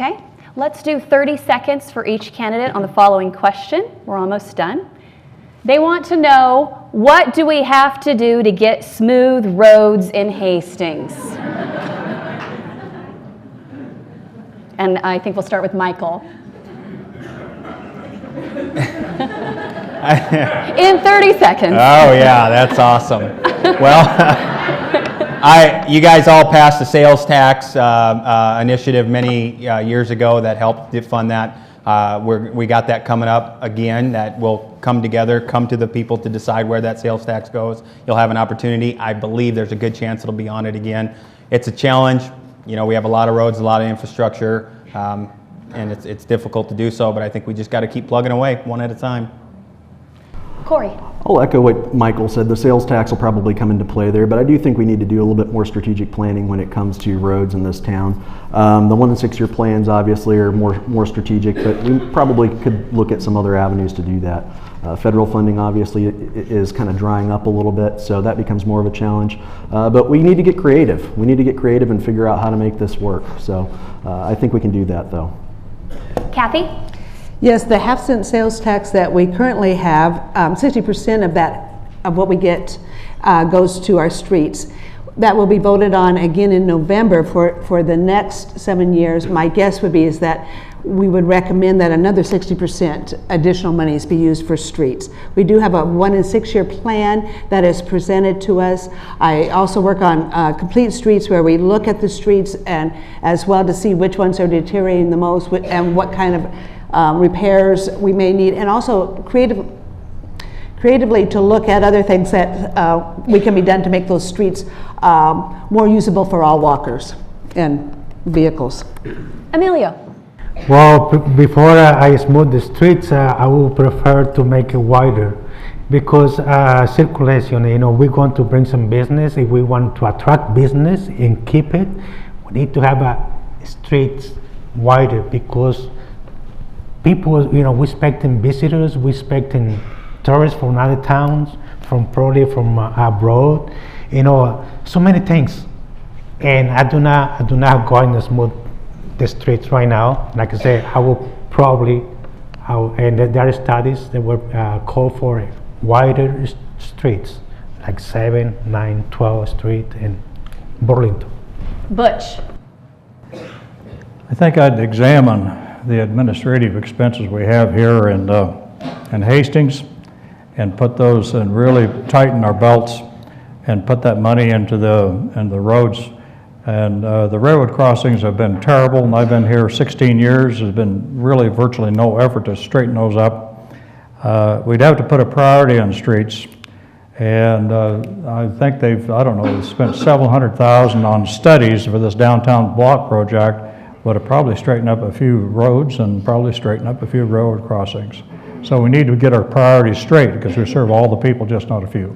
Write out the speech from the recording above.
Okay, let's do 30 seconds for each candidate on the following question. We're almost done. They want to know, what do we have to do to get smooth roads in Hastings? And I think we'll start with Michael. In 30 seconds. Oh yeah, that's awesome. Well, you guys all passed the sales tax initiative many years ago that helped fund that. We got that coming up again. That will come together, come to the people to decide where that sales tax goes. You'll have an opportunity. I believe there's a good chance it'll be on it again. It's a challenge. You know, we have a lot of roads, a lot of infrastructure, and it's difficult to do so, but I think we just got to keep plugging away one at a time. Corey. I'll echo what Michael said. The sales tax will probably come into play there, but I do think we need to do a little bit more strategic planning when it comes to roads in this town. The 1 and 6 year plans obviously are more strategic, but we probably could look at some other avenues to do that. Federal funding obviously is kind of drying up a little bit, so that becomes more of a challenge. But we need to get creative. We need to get creative and figure out how to make this work. So I think we can do that though. Kathy? Yes, the half-cent sales tax that we currently have, 60% of what we get goes to our streets. That will be voted on again in November for the next 7 years. My guess would be is that we would recommend that another 60% additional monies be used for streets. We do have a 1 and 6 year plan that is presented to us. I also work on complete streets, where we look at the streets and as well to see which ones are deteriorating the most and what kind of repairs we may need, and also creatively to look at other things that we can be done to make those streets more usable for all walkers and vehicles. Emilio. Well, before I smooth the streets, I would prefer to make it wider, because circulation, you know, we're going to bring some business. If we want to attract business and keep it, we need to have streets wider, because people, you know, we expecting visitors, we expecting tourists from other towns, probably from abroad, you know, so many things. And I do not going to smooth the streets right now. Like I said, I will probably, and there are studies that were call for wider streets, like 7, 9, 12th Street in Burlington. Butch. I think I'd examine the administrative expenses we have here in Hastings and put those and really tighten our belts and put that money into the roads. And the railroad crossings have been terrible, and I've been here 16 years. There's been really virtually no effort to straighten those up. We'd have to put a priority on streets, and I think they've spent several $100,000 on studies for this downtown block project, but it probably straighten up a few roads and probably straighten up a few railroad crossings. So we need to get our priorities straight, because we serve all the people, just not a few.